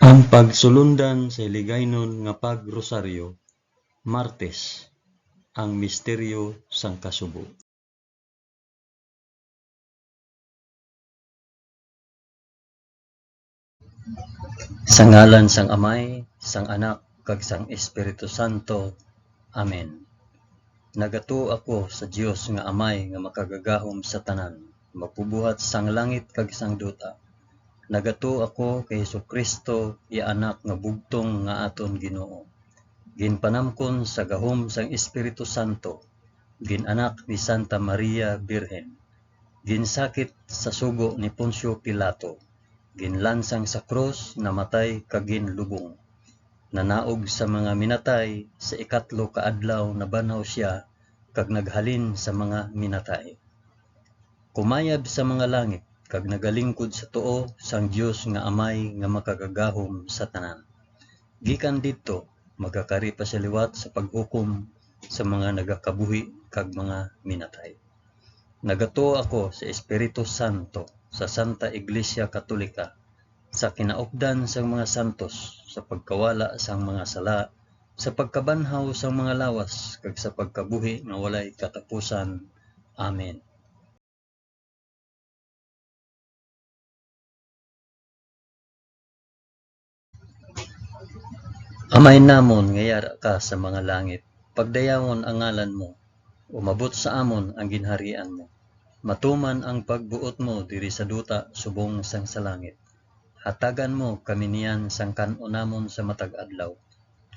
Ang pagsulundan sa hiligaynon nga pagrosaryo, Martes, ang misteryo sang kasubo. Sa ngalan sang Amay, sang Anak, kag sang Espiritu Santo. Amen. Nagato ako sa Dios nga Amay nga makagagahom sa tanan, magpubuhat sang langit kag sang duta. Nagato ako kay Jesucristo, Anak nga bugtong nga aton Ginoo. Ginpanamkon sa gahom sang Espiritu Santo, ginanak ni Santa Maria Birhen, ginsakit sa sugo ni Poncio Pilato, ginlansang sa krus, namatay kag ginlubong. Nanaog sa mga minatay, sa ikatlo ka adlaw nabanaw siya kag naghalin sa mga minatay. Kumayab sa mga langit kag nagalingkod sa tuo sang Dios nga Amay nga makagagahom sa tanan. Gikan didto magakari pa sa liwat sa paghukom sa mga nagakabuhi kag mga minatay. Nagato ako sa Espiritu Santo, sa Santa Iglesia Katolika, sa kinaupdan sang mga santos, sa pagkawala sang mga sala, sa pagkabanhaw sang mga lawas, kag sa pagkabuhi nga walay katapusan. Amen. Amay namon nga yara ka sa mga langit, pagdayawon ang ngalan mo, umabot sa amon ang ginharian mo. Matuman ang pagbuot mo diri sa duta subong sang sa langit. Hatagan mo kami niyan sang kan-unamon sa matag adlaw,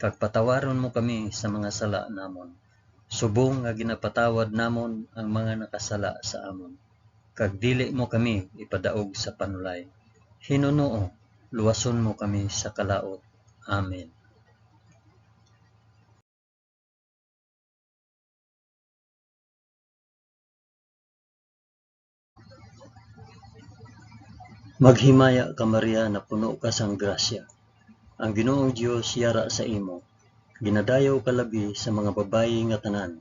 kag patawaron mo kami sa mga sala namon. Subong nga ginapatawad namon ang mga nakasala sa amon. Kag dili mo kami ipadaog sa panulay. Hinunoo, luwason mo kami sa kalaot. Amen. Maghimaya ka Maria na puno ka sang grasya. Ang Ginoong Dios yara sa imo. Ginadayaw ka labi sa mga babayi nga tanan,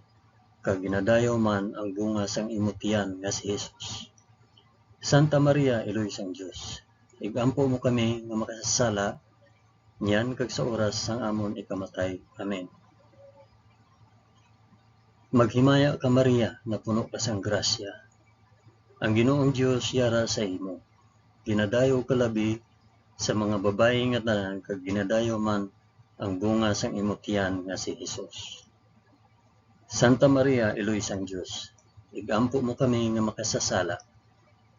kag ginadayaw man ang bunga sang imo tiyan nga si Jesus. Santa Maria, Iloy sang Dios, igampo mo kami nga makasasala, niyan kag sa oras sang amon ikamatay. Amen. Maghimaya ka Maria na puno ka sang grasya. Ang Ginoong Dios yara sa imo. Ginadayaw ka labi sa mga babayi nga tanan, kag ginadayaw man ang bunga sang imo tiyan nga si Jesus. Santa Maria, Iloy sang Dios, igampo mo kami nga makasasala,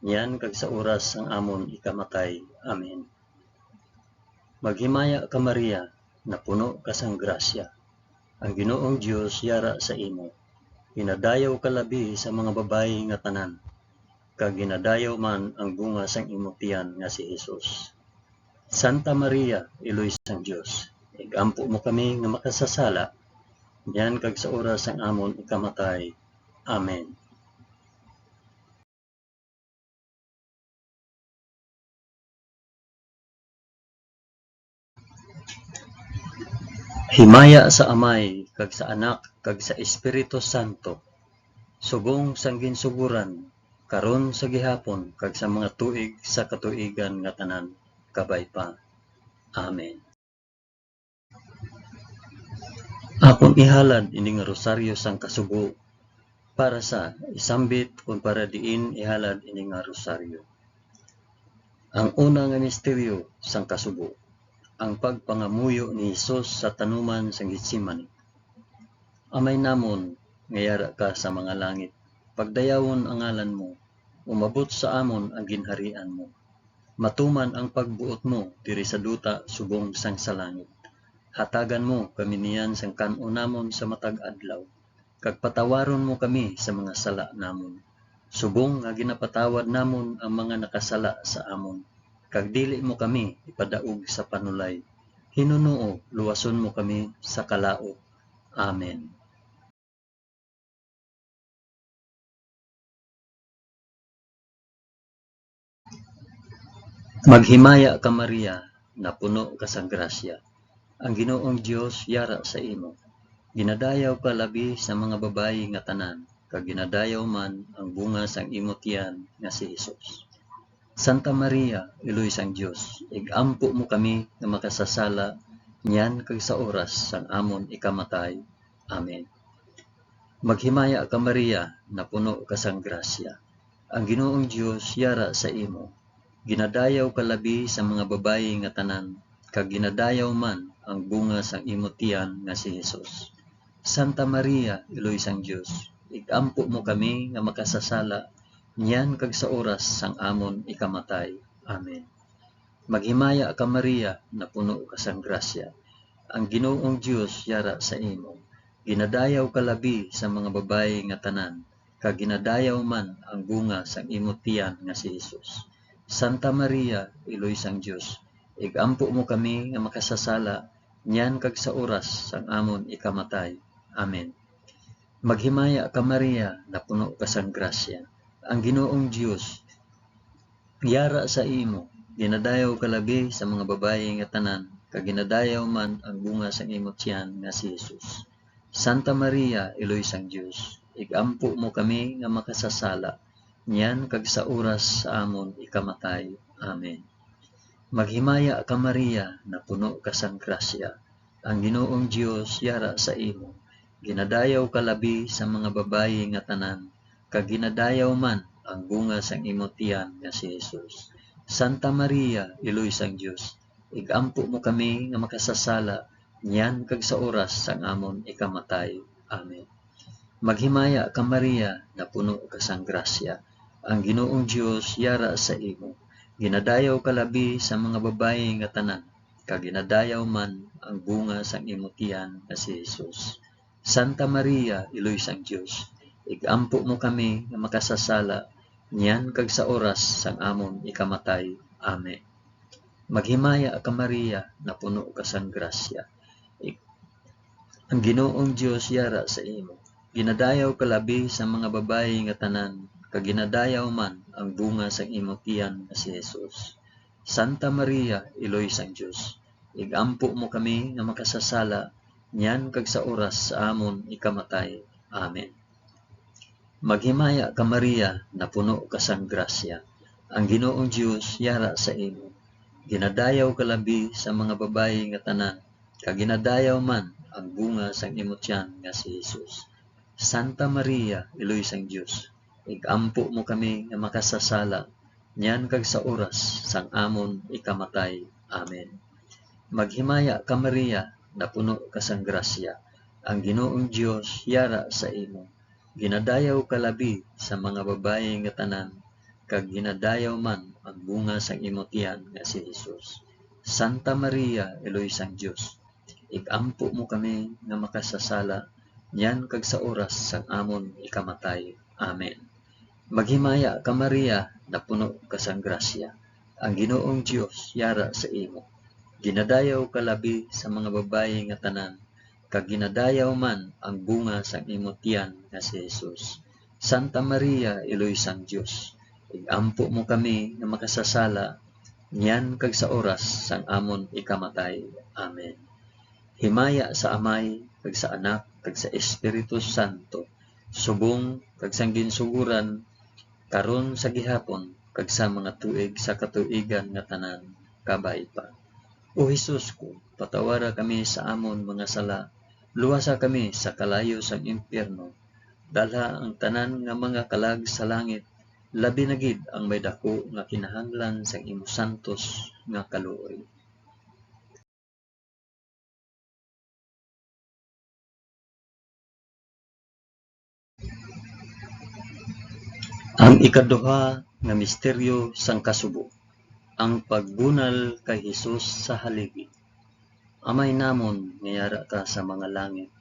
niyan kag sa oras sang amon ikamatay. Amen. Maghimaya ka Maria na puno ka sang grasya. Ang Ginoong Dios yara sa imo. Ginadayaw ka labi sa mga babayi nga tanan, kag ginadayaw man ang bunga sang imo tiyan nga si Jesus. Santa Maria, Iloy sang Dios, igampo mo kami nga makasasala, niyan kag sa oras sang amon ikamatay. Amen. Himaya sa Amay, kag sa Anak, kag sa Espiritu Santo, subong sang ginsuguran, karon sa gihapon, kag sa mga tuig sa katuigan nga tanan, kabay pa. Amen. Akong ihalad ini nga rosaryo sang kasugo, para sa isambit kung para diin ihalad ini nga rosaryo. Ang una nga misteryo sang kasugo, ang pagpangamuyo ni Hesus sa tanuman sang Getsemani. Amay namon nga yara ka sa mga langit, pagdayawon ang ngalan mo, umabot sa amon ang ginharian mo. Matuman ang pagbuot mo diri sa duta subong sang sa langit. Hatagan mo kami niyan sang kan-unamon sa matag adlaw, kag patawaron mo kami sa mga sala namon. Subong nga ginapatawad namon ang mga nakasala sa amon, kag dili mo kami ipadaog sa panulay. Hinunoo, luwason mo kami sa kalaot. Amen. Maghimaya ka Maria, na puno ka sa grasya. Ang Ginoong Dios yara sa imo. Ginadayaw ka labi sa mga babayi nga tanan, kag ginadayaw man ang bunga sang imo tiyan nga si Jesus. Santa Maria, Iloy sang Dios, igampo mo kami nga makasasala, niyan kag sa oras sang amon ikamatay. Amen. Maghimaya ka Maria, na puno ka sang grasya. Ang Ginoong Dios yara sa imo. Ginadayaw ka labi sa mga babayi nga tanan, kag ginadayaw man ang bunga sang imo tiyan nga si Hesus. Santa Maria, Iloy sang Dios, igampo mo kami nga makasasala, niyan kag sa oras sang amon ikamatay. Amen. Maghimaya ka Maria, na puno ka sang grasya. Ang Ginoong Dios yara sa imo. Ginadayaw ka labi sa mga babayi nga tanan, kag ginadayaw man ang bunga sang imo tiyan nga si Hesus. Santa Maria, Iloy sang Dios, igampo mo kami nga makasasala, niyan kag sa oras sang amon ikamatay. Amen. Maghimaya ka Maria, na puno ka sang grasya. Ang Ginoong Dios yara sa imo. Ginadayaw ka labi sa mga babayi nga tanan, kag ginadayaw man ang bunga sang imo tiyan nga si Hesus. Santa Maria, Iloy sang Dios, igampo mo kami nga makasasala, niyan kag sa oras sa amon ikamatay. Amen. Maghimaya ka Maria, na puno ka sang grasya. Ang Ginoong Dios yara sa imo. Ginadayaw ka labi sa mga babayi nga tanan, kag ginadayaw man ang bunga sang imo tiyan nga si Hesus. Santa Maria, Iloy sang Dios, igampo mo kami nga makasasala, niyan kag sa oras sang amon ikamatay. Amen. Maghimaya ka Maria, na puno ka sang grasya. Ang Ginoong Dios yara sa imo. Ginadayaw ka labi sa mga babayi nga tanan, kag ginadayaw man ang bunga sang imo tiyan nga si Hesus. Santa Maria, Iloy sang Dios, igampo mo kami nga makasasala, niyan kag sa oras sang amon ikamatay. Amen. Maghimaya ka Maria, na puno ka sang grasya. Ang Ginoong Dios yara sa imo. Ginadayaw ka labi sa mga babayi nga tanan, kag ginadayaw man ang bunga sang imo tiyan nga si Hesus. Santa Maria, Iloy sang Dios, igampo mo kami nga makasasala, niyan kag sa oras sa amon ikamatay. Amen. Maghimaya ka Maria, na puno ka sang grasya. Ang Ginoong Dios yara sa imo. Ginadayaw ka labi sa mga babayi nga tanan, kag ginadayaw man ang bunga sang imo tiyan nga si Hesus. Santa Maria, Iloy sang Dios, igampo mo kami nga makasasala, niyan kag sa oras sang amon ikamatay. Amen. Maghimaya ka Maria, na puno ka sang grasya. Ang Ginoong Dios yara sa imo. Ginadayaw ka labi sa mga babayi nga tanan, kag ginadayaw man ang bunga sang imo tiyan nga si Hesus. Santa Maria, Iloy sang Dios, igampo mo kami nga makasasala, niyan kag sa oras sang amon ikamatay. Amen. Maghimaya ka Maria, na puno ka sang grasya. Ang Ginoong Dios yara sa imo. Ginadayaw ka labi sa mga babayi nga tanan, kag ginadayaw man ang bunga sang imo tiyan nga si Hesus. Santa Maria, Iloy sang Dios, igampo mo kami nga makasasala, niyan kag sa oras sang amon ikamatay. Amen. Himaya sa Amay, kag sa Anak, kag sa Espiritu Santo, subong kag sang ginsuguran, karon sa gihapon, kag sa mga tuig sa katuigan nga tanan, kabay pa. O Hesus ko, patawara kami sa amon mga sala, luwasa kami sa kalayo sang impyerno, dalha ang tanan nga mga kalag sa langit, labi na gid ang may dako nga kinahanglan sang imo santos nga kaluoy. Ang ikaduha nga misteryo sang kasubo, ang pagbunal kay Hesus sa haligi. Amay namon nga yara ka sa mga langit,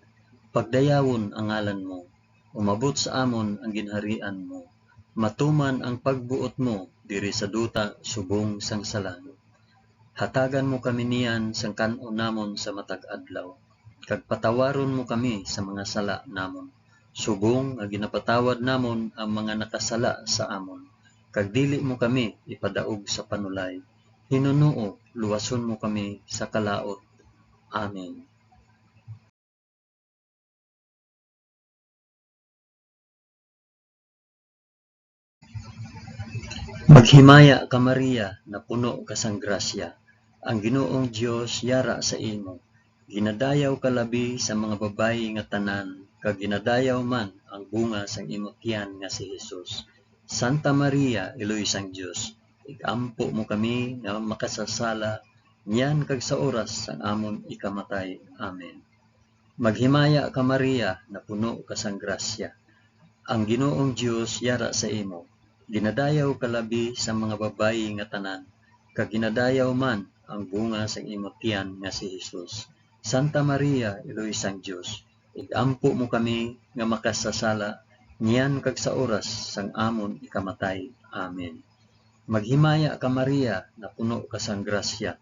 pagdayawon ang ngalan mo, umabot sa amon ang ginharian mo, matuman ang pagbuot mo diri sa duta subong sang sa langit. Hatagan mo kami niyan sang kan-on namon sa matag adlaw, kag patawaron mo kami sa mga sala namon, subong nga ginapatawad namon ang mga nakasala sa amon, kag dili mo kami ipadaog sa panulay. Hinunoo, luwason mo kami sa kalaot. Amen. Maghimaya ka Maria, na puno ka sang grasya, ang Ginoong Dios yara sa imo. Ginadayaw ka labi sa mga babayi nga tanan, kag ginadayaw man ang bunga sang imong tiyan nga si Hesus. Santa Maria, Iloy sang Dios, igampo mo kami nga makasasala, niyan kag sa oras sang amon ikamatay. Amen. Maghimaya ka Maria, na puno ka sang grasya, ang Ginoong Dios yara sa imo. Ginadayaw ka labi sa mga babayi nga tanan, kag ginadayaw man ang bunga sa imong tiyan nga si Hesus. Santa Maria, Iloy sang Dios, igampo mo kami nga makasasala, niyan kag sa oras sang amon ikamatay. Amen. Maghimaya ka Maria, na puno ka sang grasya,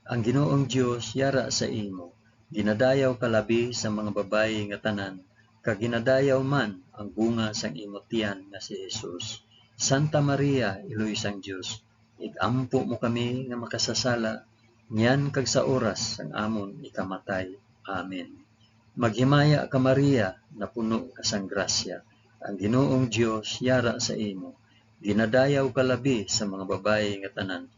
ang Ginoong Dios yara sa imo. Ginadayaw ka labi sa mga babayi nga tanan, kag ginadayaw man ang bunga sang imong tiyan nga si Hesus. Santa Maria, Iloy sang Dios, igampo mo kami nga makasasala, niyan kag sa oras sang amon ikamatay. Amen. Maghimaya ka Maria, na puno ka sang grasya, ang Ginoong Dios yara sa imo. Ginadayaw ka labi sa mga babayi nga tanan,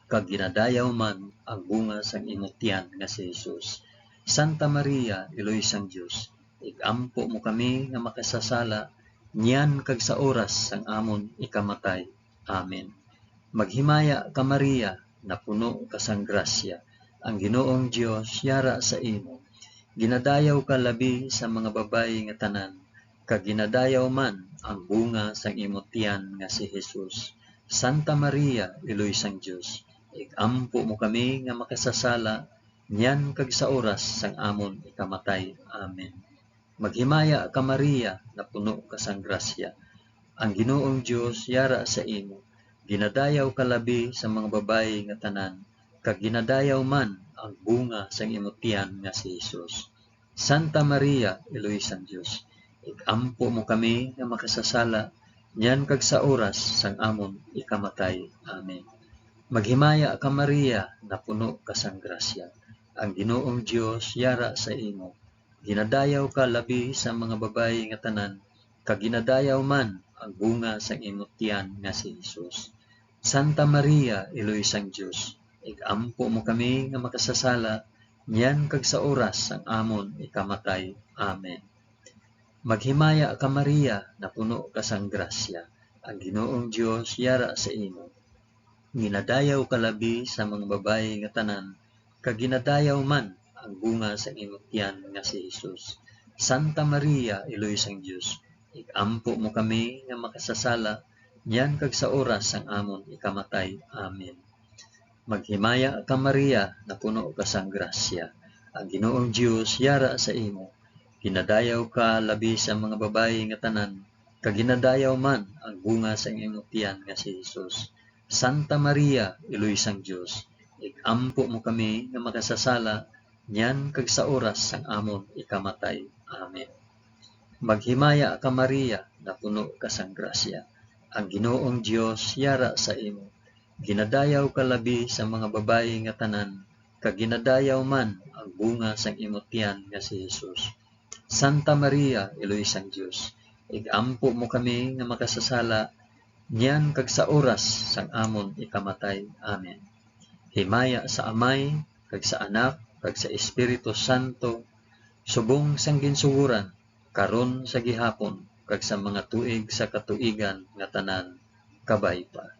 kag ginadayaw man ang bunga sang imong tiyan nga si Hesus. Santa Maria, Iloy sang Dios, igampo mo kami nga makasasala, niyan kag sa oras sang amon ikamatay. Amen. Maghimaya ka Maria, na puno ka sang grasya, ang Ginoong Dios yara sa imo. Ginadayaw ka labi sa mga babayi nga tanan, kag ginadayaw man ang bunga sang imong tiyan nga si Hesus. Santa Maria, Iloy sang Dios, igampo mo kami nga makasasala, niyan kag sa oras sang amon ikamatay. Amen. Maghimaya ka Maria, na puno ka sang grasya, ang Ginoong Dios yara sa imo. Ginadayaw ka labi sa mga babayi nga tanan, kag ginadayaw man ang bunga sang imong tiyan nga si Hesus. Santa Maria, Iloy sang Dios, igampo mo kami nga makasasala, niyan kag sa oras sang amon ikamatay. Amen. Maghimaya ka Maria, na puno ka sang grasya, ang Ginoong Dios yara sa imo. Ginadayaw ka labi sa mga babayi nga tanan, kag ginadayaw man ang bunga sang imong tiyan nga si Hesus. Santa Maria, Iloy sang Dios, igampo mo kami nga makasasala, niyan kag sa oras sang amon ikamatay. Amen. Maghimaya ka Maria, na puno ka sang grasya, ang Ginoong Dios yara sa imo. Ginadayaw ka labi sa mga babayi nga tanan, kag ginadayaw man ang bunga sa imong tiyan nga si Hesus. Santa Maria, Iloy sang Dios, igampo mo kami nga makasasala, niyan kag sa oras sang amon ikamatay. Amen. Maghimaya ka Maria, na puno ka sang grasya, ang Ginoong Dios yara sa imo. Ginadayaw ka labi sa mga babayi nga tanan, kag ginadayaw man ang bunga sa imong tiyan nga si Hesus. Santa Maria, Iloy sang Dios, igampo mo kami nga makasasala, niyan kag sa oras sang amon ikamatay. Amen. Maghimaya ka Maria, na puno ka sang grasya, ang Ginoong Dios yara sa imo. Ginadayaw ka labi sa mga babayi nga tanan, kag ginadayaw man ang bunga sang imong tiyan nga si Hesus. Santa Maria, Iloy sang Dios, igampo mo kami nga makasasala, niyan kag sa oras sang amon ikamatay. Amen. Himaya sa Amay, kag sa Anak, kag sa Espiritu Santo, subong sang ginsuguran, karon sa gihapon, kag sa mga tuig sa katuigan nga tanan. Kabay pa.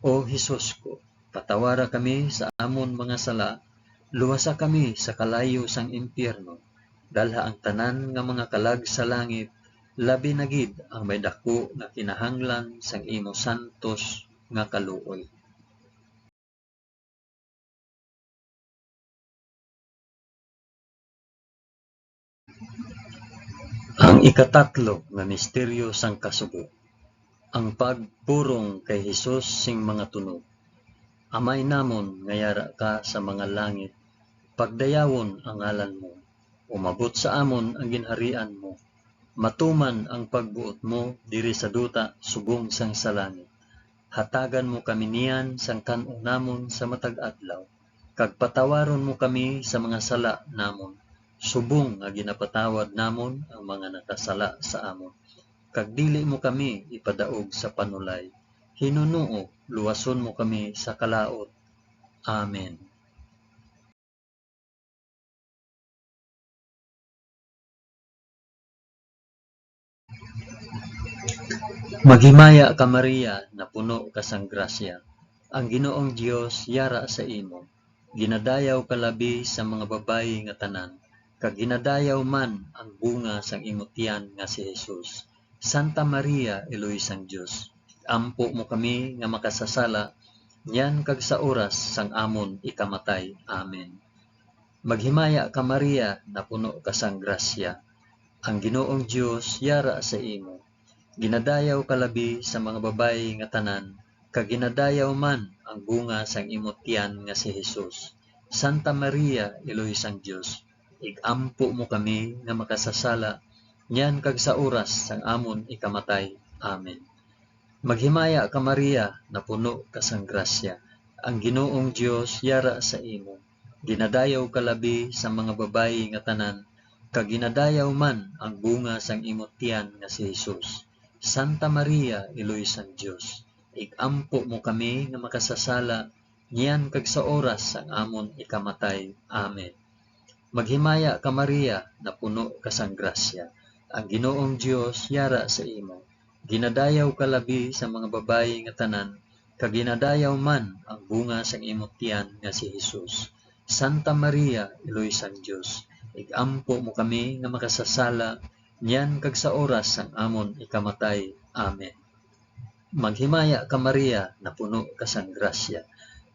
O Hesus ko, patawara kami sa amon mga sala, luwasa kami sa kalayo sang impyerno, dalha ang tanan nga mga kalag sa langit, labi na gid ang may dako nga kinahanglan sang imo santos nga kaluoy. Ang ikatatlo nga misteryo sang kasugo, ang pagpurong kay Hesus sing mga tunog. Amay namon nga yara ka sa mga langit, pagdayawon ang ngalan mo, umabot sa amon ang ginharian mo, matuman ang pagbuot mo diri sa duta subong sang sa langit. Hatagan mo kami niyan sang kan-o namon sa matag adlaw, kag patawaron mo kami sa mga sala namon, subong nga ginapatawad namon ang mga nakasala sa amon. Kag dili mo kami ipadaog sa panulay, Hinunoo, luwason mo kami sa kalaot. Amen. Maghimaya ka Maria, na puno ka sang grasya. Ang Ginoong Dios yara sa imo. Ginadayaw ka labi sa mga babayi nga tanan, kag ginadayaw man ang bunga sang imong tiyan nga si Jesus. Santa Maria, Eloy sang Dios, ampo mo kami nga makasasala, yan kag sa oras sang amon ikamatay. Amen. Maghimaya ka Maria, na puno ka sang grasya. Ang Ginoong Dios yara sa imo. Ginadayaw ka labi sa mga babayi nga tanan, kag ginadayaw man ang bunga sang imong tiyan nga si Jesus. Santa Maria, Eloy sang Dios, igampo mo kami nga makasasala, nyan kag sa oras sang amon ikamatay. Amen. Maghimaya ka Maria, na puno ka sang grasya. Ang Ginoong Dios yara sa imo. Ginadayaw ka labi sa mga babayi nga tanan, kag ginadayaw man ang bunga sang imong tiyan nga si Jesus. Santa Maria, Eloy sang Dios, igampo mo kami nga makasasala, niyan kag sa oras sang amon ikamatay. Amen. Maghimaya ka Maria, na puno ka sang grasya. Ang Ginoong Dios yara sa imo. Ginadayaw ka labi sa mga babayi nga tanan, kag ginadayaw man ang bunga sang imong tiyan nga si Jesus. Santa Maria, Eloy sang Dios, igampo mo kami nga makasasala, niyan kag sa oras sang amon ikamatay. Amen. Maghimaya ka Maria, na puno ka sang grasya.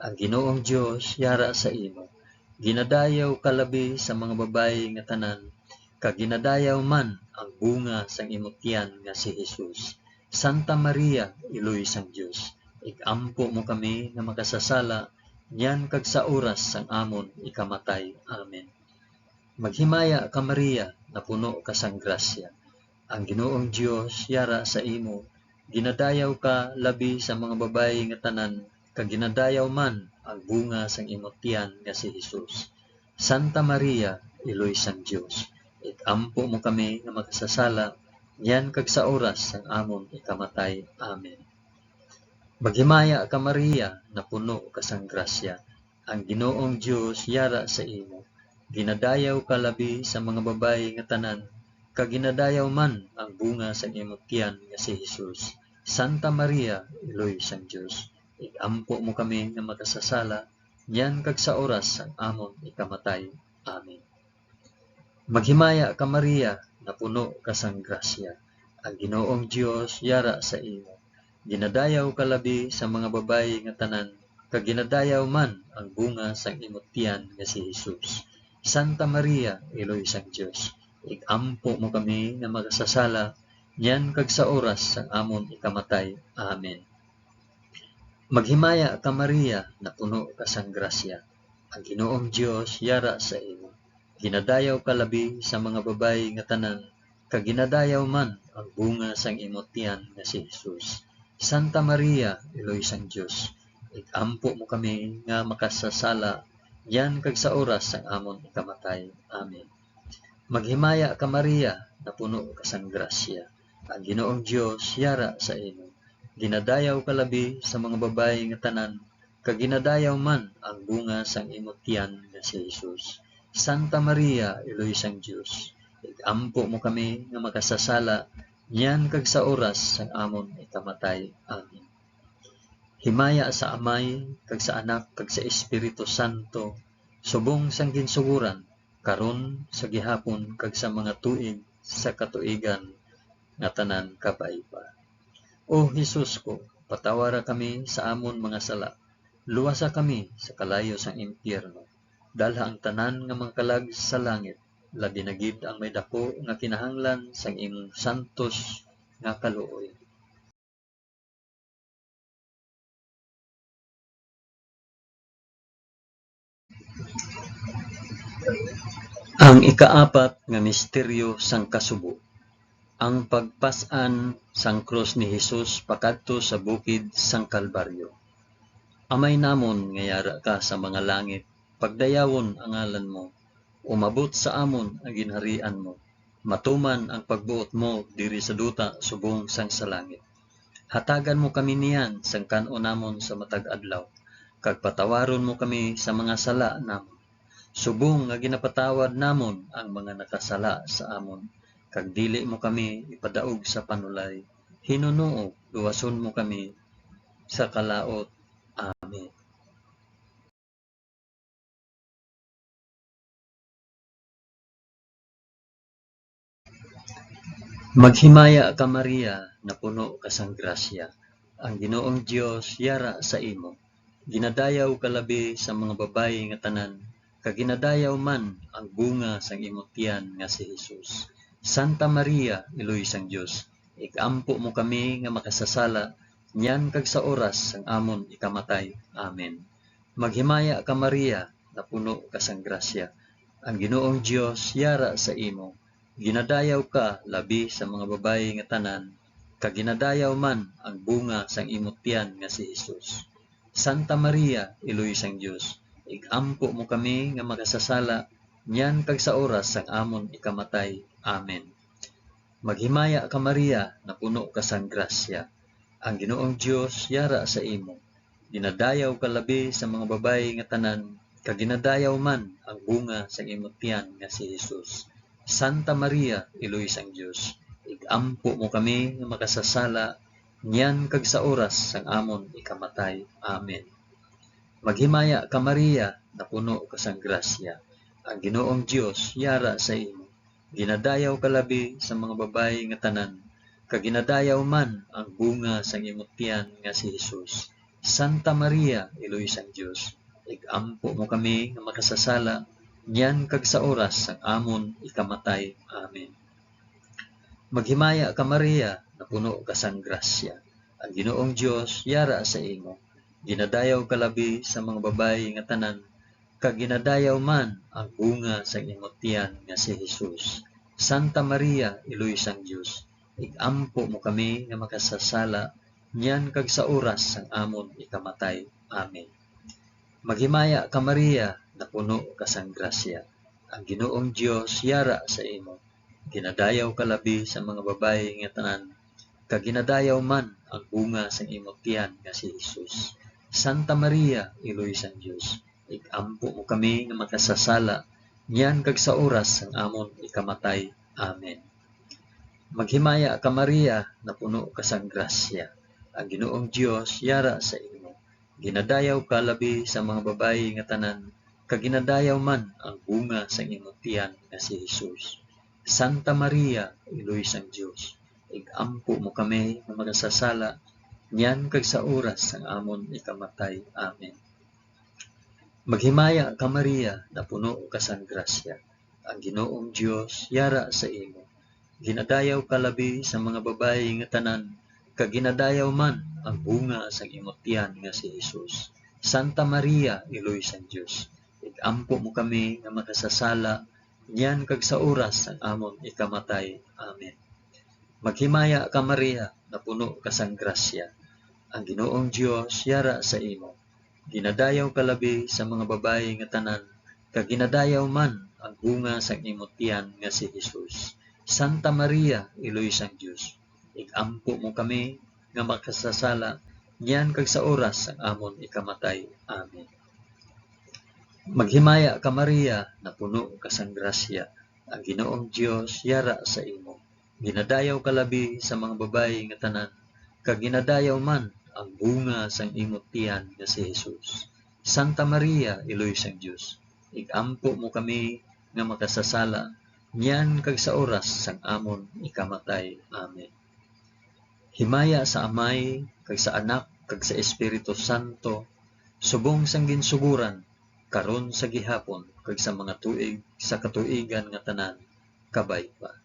Ang Ginoong Dios yara sa imo. Ginadayaw ka labi sa mga babayi nga tanan, kag ginadayaw man ang bunga sang imong tiyan nga si Jesus. Santa Maria, Eloy sang Dios, igampo mo kami nga makasasala, niyan kag sa oras sang amon ikamatay. Amen. Maghimaya ka Maria, na puno ka sang grasya. Ang Ginoong Dios yara sa imo. Ginadayaw ka labi sa mga babayi nga tanan, kag ginadayaw man ang bunga sang imong tiyan nga si Jesus. Santa Maria, Eloy sang Dios, igampo mo kami nga makasasala, yan kag sa oras sang amon ikamatay. Amen. Maghimaya ka Maria, na puno ka sang grasya. Ang Ginoong Dios yara sa imo. Ginadayaw ka labi sa mga babayi nga tanan, kag ginadayaw man ang bunga sang imong tiyan nga si Jesus. Santa Maria, Eloy sang Dios, igampo mo kami nga makasasala, yan kag sa oras sang amon ikamatay. Amen. Maghimaya ka Maria, na puno ka sang grasya. Ang Ginoong Dios yara sa imo. Ginadayaw ka labi sa mga babayi nga tanan, kag ginadayaw man ang bunga sang imong tiyan nga si Jesus. Santa Maria, Eloy sang Dios, igampo mo kami nga makasasala, yan kag sa oras sang amon ikamatay. Amen. Maghimaya ka Maria, na puno ka sang grasya. Ang Ginoong Dios yara sa imo. Ginadayaw ka labi sa mga babayi nga tanan, kag ginadayaw man ang bunga sang imong tiyan nga si Jesus. Santa Maria, Eloy sang Dios, igampo mo kami nga makasasala, yan kag sa oras sang amon ikamatay. Amen. Maghimaya ka Maria, na puno ka sang grasya. Ang Ginoong Dios yara sa imo. Ginadayaw ka labi sa mga babayi nga tanan, kag ginadayaw man ang bunga sang imong tiyan nga si Jesus. Santa Maria, Eloy sang Dios, igampo mo kami nga makasasala, yan kag sa oras sang amon ikamatay. Amen. Himaya sa Amay, kag sa Anak, kag sa Espiritu Santo, subong sang ginsuguran, karon sa gihapon, kag sa mga tuig sa katuigan nga tanan kapaipa. O Jesus ko, patawara kami sa amon mga sala, luwasa kami sa kalayo sang impyerno, dalha ang tanan nga mga kalag sa langit, labi na gid ang may dako nga kinahanglan sang imong santos nga kaluoy. Ang ikaapat nga misteryo sang kasubo, ang pagpas-an sang krus ni Jesus pakadto sa bukid sang Kalbaryo. Amay namon nga yara ka sa mga langit, pagdayawon ang ngalan mo, umabot sa amon ang ginharian mo, matuman ang pagbuot mo diri sa duta subong sang sa langit. Hatagan mo kami niyan sang kanon namon sa matag adlaw, kag patawaron mo kami sa mga sala namon. Subong nga ginapatawad namon ang mga nakasala sa amon, kag dili mo kami ipadaog sa panulay. Hinunoo, luwason mo kami sa kalaot. Amen. Maghimaya ka Maria, na puno ka sang grasya. Ang Ginoong Dios yara sa imo. Ginadayaw ka labi sa mga babayi nga tanan, kag ginadayaw man ang bunga sang imong tiyan nga si Hesus. Santa Maria, Iloy sang Dios, ikampo mo kami nga makasasala, nyan kag sa oras sang amon ikamatay. Amen. Maghimaya ka Maria, na puno ka sang grasya. Ang Ginoong Dios yara sa imo. Ginadayaw ka labi sa mga babayi nga tanan, kag ginadayaw man ang bunga sang imong tiyan nga si Hesus. Santa Maria, Iloy sang Dios, igampo mo kami nga makasasala, nyan kag sa oras sang amon ikamatay. Amen. Maghimaya ka Maria, na puno ka sang grasya. Ang Ginoong Dios yara sa imo. Ginadayaw ka labi sa mga babayi nga tanan, kag ginadayaw man ang bunga sang imong tiyan nga si Hesus. Santa Maria, Iloy sang Dios, igampo mo kami nga makasasala, nyan kag sa oras sang amon ikamatay. Amen. Maghimaya ka Maria, na puno ka sang grasya. Ang Ginoong Dios yara sa imo. Ginadayaw ka labi sa mga babayi nga tanan, kag ginadayaw man ang bunga sang imong tiyan nga si Hesus. Santa Maria, Iloy sang Dios, igampo mo kami nga makasasala, nyan kag sa oras sang amon ikamatay. Amen. Maghimaya ka Maria, na puno ka sang grasya. Ang Ginoong Dios yara sa imo. Ginadayaw ka labi sa mga babayi nga tanan, kag ginadayaw man ang bunga sang imong tiyan nga si Hesus. Santa Maria, Iloy sang Dios, igampo mo kami nga makasasala, nyan kag sa oras sang amon ikamatay. Amen. Maghimaya ka Maria, na puno ka sang grasya. Ang Ginoong Dios yara sa imo. Ginadayaw ka labi sa mga babayi nga tanan, kag ginadayaw man ang bunga sang imong tiyan nga si Hesus. Santa Maria, Iloy sang Dios, igampo mo kami nga makasasala, nyan kag sa oras sang amon ikamatay. Amen. Maghimaya ka Maria, na puno ka sang grasya. Ang Ginoong Dios yara sa imo. Ginadayaw ka labi sa mga babayi nga tanan, kag ginadayaw man ang bunga sang imong tiyan nga si Hesus. Santa Maria, Iloy sang Dios, igampo mo kami nga makasasala, nyan kag sa oras sang amon ikamatay. Amen. Maghimaya ka Maria, na puno ka sang grasya. Ang Ginoong Dios yara sa imo. Ginadayaw ka labi sa mga babayi nga tanan, kag ginadayaw man ang bunga sang imong tiyan nga si Hesus. Santa Maria, Iloy sang Dios, igampo mo kami nga makasasala, nyan kag sa oras sang amon ikamatay. Amen. Maghimaya ka Maria, na puno ka sang grasya. Ang Ginoong Dios yara sa imo. Ginadayaw ka labi sa mga babayi nga tanan, kag ginadayaw man ang bunga sang imong tiyan nga si Hesus. Santa Maria, Iloy sang Dios, igampo mo kami nga makasasala, nyan kag sa oras sang amon ikamatay. Amen. Maghimaya ka Maria, na puno ka sang grasya. Ang Ginoong Dios yara sa imo. Ginadayaw ka labi sa mga babayi nga tanan, kag ginadayaw man ang bunga sang imong tiyan nga si Hesus. Santa Maria, Iloy sang Dios, igampo mo kami nga makasasala, nyan kag sa oras sang amon ikamatay. Amen. Himaya sa Amay, kag sa Anak, kag sa Espiritu Santo, subong sang ginsuguran, karon sa gihapon, kag sa mga tuig sa katuigan nga tanan, kabay pa.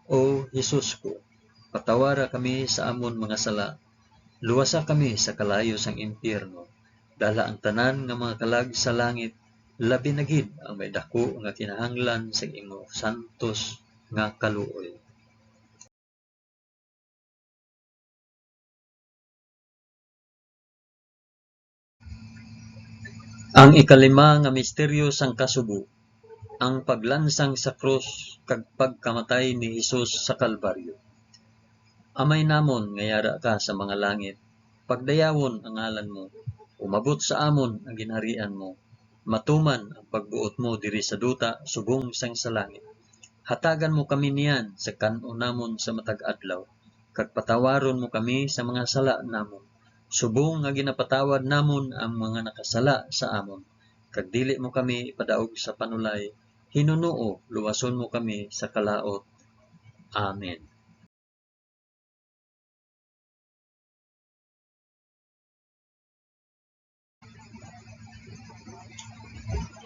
O Hesus ko, patawara kami sa amon mga sala, luwasa kami sa kalayo sang impyerno, dala ang tanan nga mga kalag sa langit, labi na gid ang may dako nga kinahanglan sa imong santos nga kaluoy. Ang ikalima nga misteryo sang kasubo, ang paglansang sa krus kag pagkamatay ni Hesus sa Kalbaryo. Amay namon nga yara ka sa mga langit, pagdayawon ang ngalan mo, umabot sa amon ang ginharian mo, matuman ang pagbuot mo diri sa duta subong sang sa langit. Hatagan mo kami niyan sa kan-o namon sa matag adlaw, kag patawaron mo kami sa mga sala namon, subong nga ginapatawad namon ang mga nakasala sa amon, kag dili mo kami ipadaog sa panulay, hinunoo luwason mo kami sa kalaot. Amen.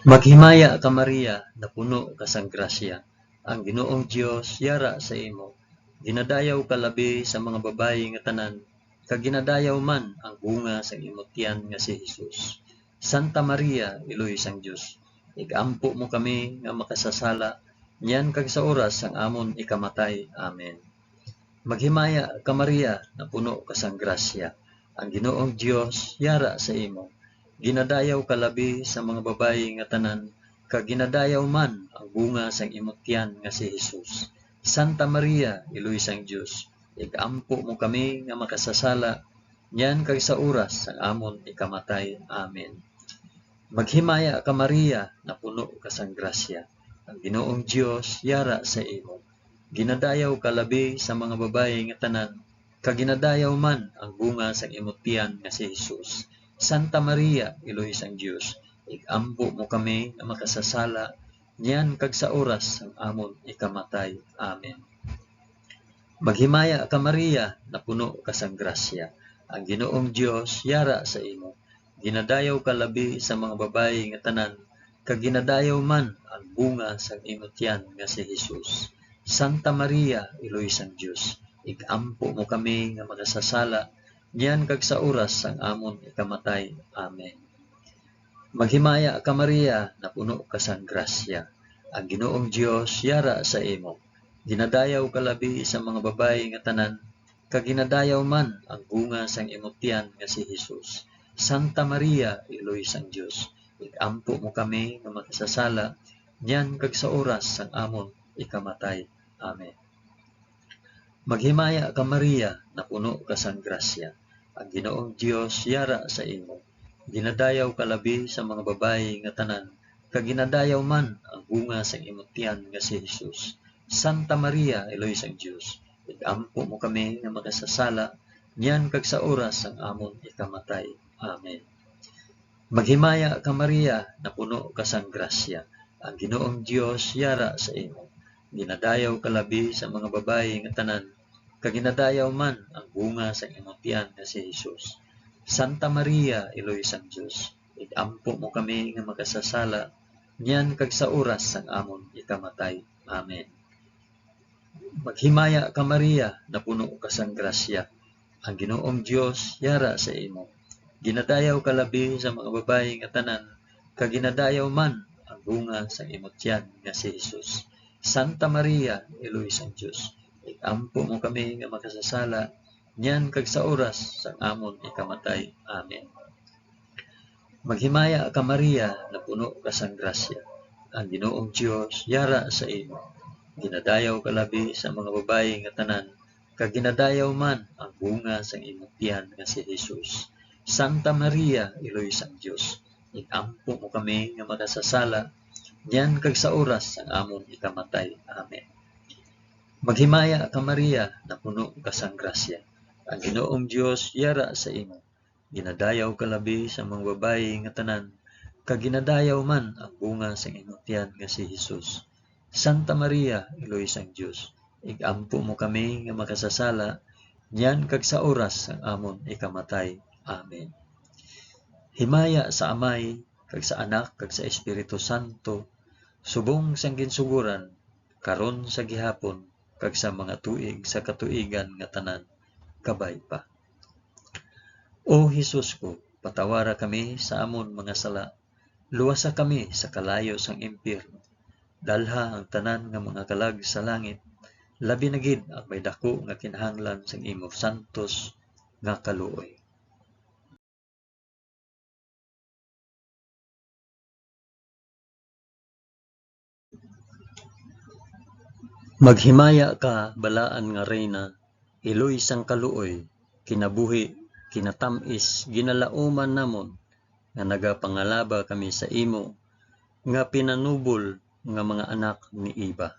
Maghimaya ka Maria, na puno ka sang grasya. Ang Ginoong Dios yara sa imo. Ginadayaw ka labi sa mga babayi nga tanan, kag ginadayaw man ang bunga sa imong tiyan nga si Hesus. Santa Maria, Iloy sang Dios, igampo mo kami nga makasasala, niyan kag sa oras sang amon ikamatay. Amen. Maghimaya ka Maria, na puno ka sang grasya. Ang Ginoong Dios yara sa imo. Ginadayaw ka labi sa mga babayi nga tanan, kag ginadayaw man ang bunga sang imong tiyan nga si Hesus. Santa Maria, Iloy sang Dios, igampo mo kami nga makasasala, niyan kag sa oras sang amon ikamatay. Amen. Maghimaya ka Maria, na puno ka sang grasya. Ang Ginoong Dios yara sa imo. Ginadayaw ka labi sa mga babayi nga tanan, kag ginadayaw man ang bunga sang imong tiyan nga si Hesus. Santa Maria, Iloy sang Dios, igampo mo kami nga makasasala, niyan kag sa oras sang amon ikamatay. Amen. Maghimaya ka Maria, na puno ka sang grasya. Ang Ginoong Dios yara sa imo. Ginadayaw ka labi sa mga babayi nga tanan, kag ginadayaw man ang bunga sang imong tiyan nga si Hesus. Santa Maria, Iloy sang Dios, igampo mo kami nga makasasala, niyan kag sa oras sang amon ikamatay. Amen. Maghimaya ka Maria, na puno ka sang grasya. Ang Ginoong Dios yara sa imo. Ginadayaw ka labi sa mga babayi nga tanan, kag ginadayaw man ang bunga sang imong tiyan nga si Hesus. Santa Maria, Iloy sang Dios, igampo mo kami nga makasasala, niyan kag sa oras sang amon ikamatay. Amen. Maghimaya ka Maria, na puno ka sang grasya. Ang Ginoong Dios yara sa imo. Ginadayaw ka labi sa mga babayi nga tanan, kag ginadayaw man ang bunga sang imong tiyan nga si Hesus. Santa Maria, Iloy sang Dios, igampo mo kami nga makasasala, niyan kag sa oras sang amon ikamatay. Amen. Maghimaya ka Maria, na puno ka sang grasya. Ang Ginoong Dios yara sa imo. Ginadayaw ka labi sa mga babayi nga tanan, kag ginadayaw man ang bunga sang imong tiyan nga si Hesus. Santa Maria, Iloy sang Dios, igampo mo kami nga makasasala, niyan kag sa oras sang amon ikamatay. Amen. Maghimaya ka Maria, na puno ka sang grasya. Ang Ginoong Dios yara sa imo. Ginadayaw ka labi sa mga babayi nga tanan, kag ginadayaw man ang bunga sang imong tiyan nga si Hesus. Santa Maria, Iloy sang Dios, igampo mo kami nga makasasala, niyan kag sa oras sang amon ikamatay. Amen. Maghimaya ka Maria, na puno ka sang grasya. Ang Ginoong Dios yara sa imo. Ginadayaw ka labi sa mga babayi nga tanan, kag ginadayaw man ang bunga sang imong tiyan nga si Hesus. Santa Maria, Iloy sang Dios, igampo mo kami nga makasasala, niyan kag sa oras sang amon ikamatay. Amen. Maghimaya ka Maria, na puno ka sang grasya. Ang Ginoong Dios yara sa imo. Ginadayaw ka labi sa mga babayi nga tanan, kag ginadayaw man ang bunga sang imong tiyan nga si Hesus. Santa Maria, Iloy sang Dios, igampo mo kami nga makasasala, niyan kag sa oras sang amon ikamatay. Amen. Himaya sa Amay, kag sa Anak, kag sa Espiritu Santo, subong sang ginsuguran, karon sa gihapon, kag sa mga tuig sa katuigan nga tanan, kabay pa. O Hesus ko, patawara kami sa amon mga sala, luwasa kami sa kalayo sang impyerno, dalha ang tanan nga mga kalag sa langit, labi na gid ang may dako nga kinahanglan sang imo santos nga kaluoy. Maghimaya ka, balaan nga reyna, iloy sang kaluoy, kinabuhi, kinatamis, ginalauman namon, nga nagapangalaba kami sa imo, nga pinanubol nga mga anak ni Iba.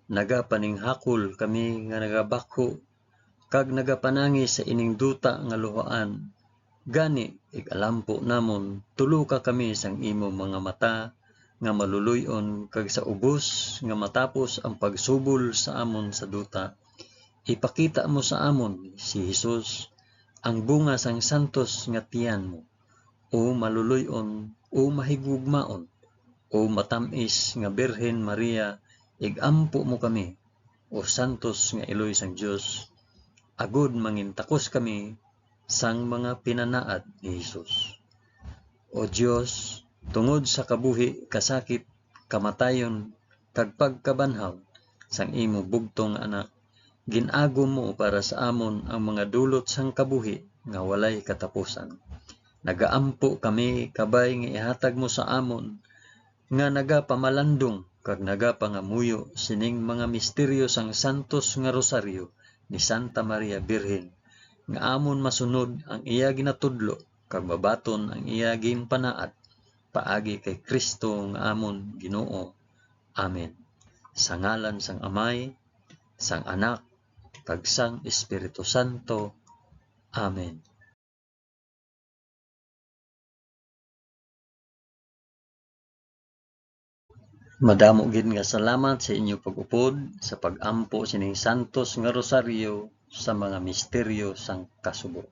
Nagapaninghakol kami nga nagabakho, kag nagapanangi sa ining duta nga luhaan. Gani, ikalampo namon, tulo ka kami sang imo mga mata, nga maluluyon, kag sa ubos, nga matapos ang pagsubol sa amon sa duta, ipakita mo sa amon si Jesus, ang bunga sang santos nga tiyan mo, o maluluyon, o mahigugmaon, o matamis nga Birhen Maria, igampo mo kami, o santos nga iloy sang Dios, agud mangintakos kami sang mga pinanaad ni Jesus. O Dios, tungod sa kabuhi, kasakit, kamatayon, kag pagkabanhaw sang imo bugtong anak, ginagom mo para sa amon ang mga dulot sang kabuhi nga walay katapusan. Nagaampo kami kabay nga ihatag mo sa amon, nga nagapamalandong kag nagapangamuyo sining mga misteryo sang santos nga rosaryo ni Santa Maria Birhen, nga amon masunod ang iya ginatudlo kag mabaton ang iya ginpanaad paagi kay Kristo nga amon Ginoo. Amen. Sa ngalan sang Amay, sang Anak, kag sang Espiritu Santo. Amen. Madamo gid nga salamat sa inyo pag-upod sa pag-ampo sining santos nga rosaryo sa mga misteryo sang kasubo.